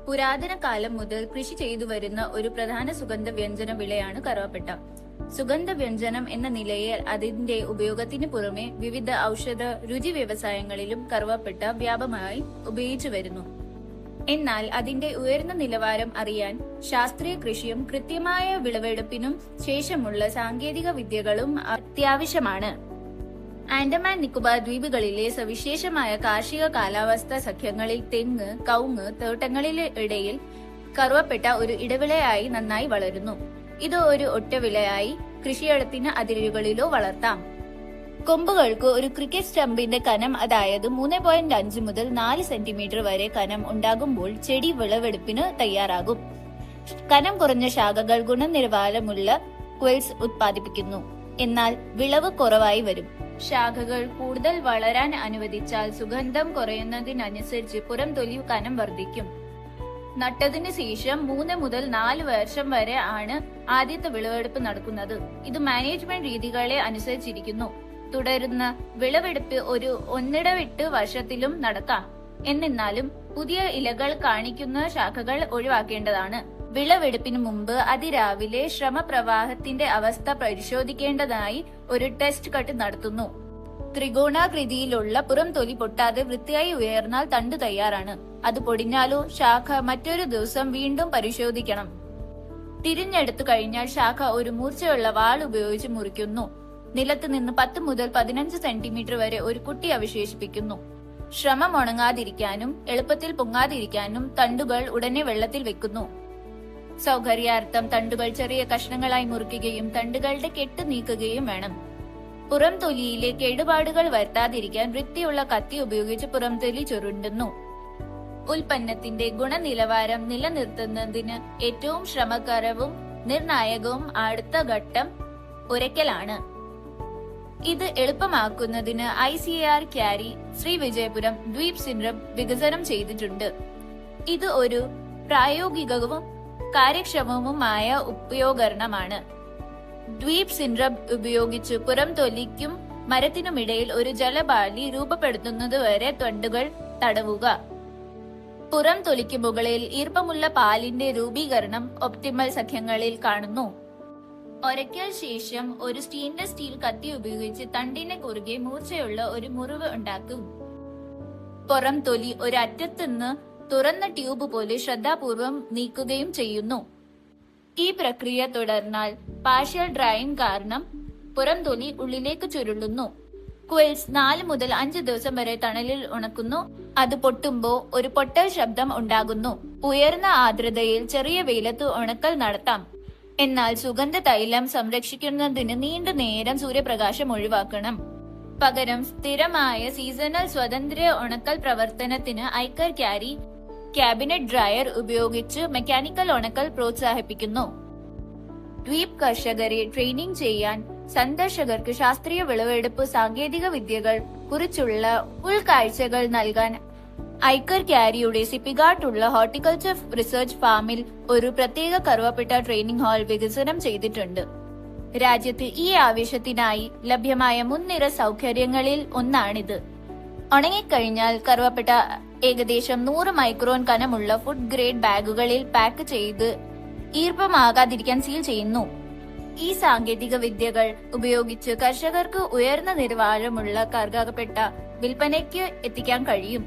പുരാതന കാലം മുതൽ കൃഷി ചെയ്തു വരുന്ന ഒരു പ്രധാന സുഗന്ധ വ്യഞ്ജന വിളയാണ് കറുവപ്പട്ട. സുഗന്ധ വ്യഞ്ജനം എന്ന നിലയിൽ അതിന്റെ ഉപയോഗത്തിന് പുറമെ വിവിധ ഔഷധ രുചി വ്യവസായങ്ങളിലും കറുവപ്പട്ട വ്യാപകമായി ഉപയോഗിച്ചു വരുന്നു. എന്നാൽ അതിന്റെ ഉയർന്ന നിലവാരം അറിയാൻ ശാസ്ത്രീയ കൃഷിയും കൃത്യമായ വിളവെടുപ്പിനും ശേഷമുള്ള സാങ്കേതിക വിദ്യകളും അത്യാവശ്യമാണ്. ആൻഡമാൻ നിക്കോബാർ ദ്വീപുകളിലെ സവിശേഷമായ കാർഷിക കാലാവസ്ഥാ സഖ്യങ്ങളിൽ തെങ്ങ്, കവുങ്ങ് തോട്ടങ്ങളിലെ ഇടയിൽ കറുവപ്പട്ട ഒരു ഇടവിളയായി നന്നായി വളരുന്നു. ഇത് ഒരു ഒറ്റവിളയായി കൃഷിയിടത്തിന് അതിരുകളിലോ വളർത്താം. കൊമ്പുകൾക്ക് ഒരു ക്രിക്കറ്റ് സ്റ്റമ്പിന്റെ കനം, അതായത് 3.5 മുതൽ 4 സെന്റിമീറ്റർ വരെ കനം ഉണ്ടാകുമ്പോൾ ചെടി വിളവെടുപ്പിന് തയ്യാറാകും. കനം കുറഞ്ഞ ശാഖകൾ ഗുണനിലവാരമുള്ള ക്വിൽസ് ഉത്പാദിപ്പിക്കുന്നു. എന്നാൽ വിളവ് കുറവായി വരും. ശാഖകൾ കൂടുതൽ വളരാൻ അനുവദിച്ചാൽ സുഗന്ധം കുറയുന്നതിനനുസരിച്ച് പുറം തൊലി കനം വർദ്ധിക്കും. നട്ടതിനു ശേഷം 3 മുതൽ 4 വർഷം വരെ ആണ് ആദ്യത്തെ വിളവെടുപ്പ് നടക്കുന്നത്. ഇത് മാനേജ്മെന്റ് രീതികളെ അനുസരിച്ചിരിക്കുന്നു. തുടരുന്ന വിളവെടുപ്പ് ഒരു ഒന്നിടവിട്ട് വർഷത്തിലും നടക്കാം. എന്നിരുന്നാലും പുതിയ ഇലകൾ കാണിക്കുന്ന ശാഖകൾ ഒഴിവാക്കേണ്ടതാണ്. വിളവെടുപ്പിന് മുമ്പ് അതിരാവിലെ ശ്രമപ്രവാഹത്തിന്റെ അവസ്ഥ പരിശോധിക്കേണ്ടതായി ഒരു ടെസ്റ്റ് കട്ട് നടത്തുന്നു. ത്രികോണാകൃതിയിലുള്ള പുറം തൊലി പൊട്ടാതെ വൃത്തിയായി ഉയർന്നാൽ തണ്ട് തയ്യാറാണ്. അത് പൊടിഞ്ഞാലോ ശാഖ മറ്റൊരു ദിവസം വീണ്ടും പരിശോധിക്കണം. തിരിഞ്ഞെടുത്തു കഴിഞ്ഞാൽ ശാഖ ഒരു മൂർച്ചയുള്ള വാൾ ഉപയോഗിച്ച് മുറിക്കുന്നു. നിലത്ത് നിന്ന് 10 മുതൽ 15 സെന്റിമീറ്റർ വരെ ഒരു കുട്ടി അവശേഷിപ്പിക്കുന്നു. ശ്രമം ഉണങ്ങാതിരിക്കാനും എളുപ്പത്തിൽ പൊങ്ങാതിരിക്കാനും തണ്ടുകൾ ഉടനെ വെള്ളത്തിൽ വെക്കുന്നു. സൗകര്യാർത്ഥം തണ്ടുകൾ ചെറിയ കഷ്ണങ്ങളായി മുറിക്കുകയും തണ്ടുകളുടെ കെട്ട് നീക്കുകയും വേണം. പുറം തൊലിയിലെ കേടുപാടുകൾ വരുത്താതിരിക്കാൻ വൃത്തിയുള്ള കത്തി ഉപയോഗിച്ച് പുറം തൊലി ചുരുണ്ടുന്നു. ഉൽപ്പന്നത്തിന്റെ ഗുണനിലവാരം നിലനിർത്തുന്നതിന് ഏറ്റവും ശ്രമകരവും നിർണായകവും അടുത്ത ഘട്ടം ഉരയ്ക്കലാണ്. ഇത് എളുപ്പമാക്കുന്നതിന് ICAR ക്യാരി ശ്രീവിജയപുരം ദ്വീപ് സിൻറം വികസനം ചെയ്തിട്ടുണ്ട്. ഇത് ഒരു പ്രായോഗികവും കാര്യക്ഷമവുമായ ഉപകരണമാണ്. ദ്വീപ് സിൻറം ഉപയോഗിച്ച് പുറം തൊലിക്കും മരത്തിനുമിടയിൽ ഒരു ജലപാളി രൂപപ്പെടുത്തുന്നതുവരെ തണ്ടുകൾ തടവുക. പുറം തൊലിക്ക് മുകളിൽ ഈർപ്പമുള്ള പാലിന്റെ രൂപീകരണം ഒപ്റ്റിമൽ സഖ്യങ്ങളിൽ കാണുന്നു. ഒരയ്ക്കൽ ശേഷം ഒരു സ്റ്റെയിൻലെസ് സ്റ്റീൽ കത്തി ഉപയോഗിച്ച് തണ്ടിന് കുറുകെ മൂർച്ചയുള്ള ഒരു മുറിവ് ഉണ്ടാക്കും. പുറം തൊലി ഒരു അറ്റത്തുനിന്ന് തുറന്ന ട്യൂബ് പോലെ ശ്രദ്ധാപൂർവം നീക്കുകയും ചെയ്യുന്നു. ഈ പ്രക്രിയ തുടർന്നാൽ പാർഷ്യൽ ഡ്രൈയിങ് കാരണം പുറം തൊലി ഉള്ളിലേക്ക് ചുരുളുന്നു. ക്വിൽസ് 4 മുതൽ 5 ദിവസം വരെ തണലിൽ ഉണക്കുന്നു. അത് പൊട്ടുമ്പോ ഒരു പൊട്ടൽ ശബ്ദം ഉണ്ടാകുന്നു. ഉയർന്ന ആർദ്രതയിൽ ചെറിയ വെയിലത്ത് ഉണക്കൽ നടത്താം. എന്നാൽ സുഗന്ധ തൈലം സംരക്ഷിക്കുന്നതിന് നീണ്ട നേരം സൂര്യപ്രകാശം ഒഴിവാക്കണം. പകരം സ്ഥിരമായ സീസണൽ സ്വതന്ത്ര ഉണക്കൽ പ്രവർത്തനത്തിന് ICAR ക്യാരി ക്യാബിനറ്റ് ഡ്രയർ ഉപയോഗിച്ച് മെക്കാനിക്കൽ ഉണക്കൽ പ്രോത്സാഹിപ്പിക്കുന്നു. ദ്വീപ് കർഷകരെ ട്രെയിനിംഗ് ചെയ്യാൻ സന്ദർശകർക്ക് ശാസ്ത്രീയ വിളവെടുപ്പ് സാങ്കേതിക വിദ്യകൾ കുറിച്ചുള്ള ഉൾക്കാഴ്ചകൾ നൽകാൻ ICAR ക്യാരിയുടെ സിപ്പിഗാട്ടുള്ള ഹോർട്ടിക്കൾച്ചർ റിസർച്ച് ഫാമിൽ ഒരു പ്രത്യേക കറുവപ്പട്ട ട്രെയിനിംഗ് ഹാൾ വികസനം ചെയ്തിട്ടുണ്ട്. രാജ്യത്ത് ഈ ആവശ്യത്തിനായി ലഭ്യമായ മുൻനിര സൗകര്യങ്ങളിൽ ഒന്നാണിത്. ഉണങ്ങിക്കഴിഞ്ഞാൽ കറുവപ്പട്ട ഏകദേശം 100 മൈക്രോൺ കനമുള്ള ഫുഡ് ഗ്രേഡ് ബാഗുകളിൽ പാക്ക് ചെയ്ത് ഈർപ്പമാകാതിരിക്കാൻ സീൽ ചെയ്യുന്നു. ഈ സാങ്കേതിക വിദ്യകൾ ഉപയോഗിച്ച് കർഷകർക്ക് ഉയർന്ന നിലവാരമുള്ള കറുവപ്പട്ട വിൽപ്പനയ്ക്ക് എത്തിക്കാൻ കഴിയും.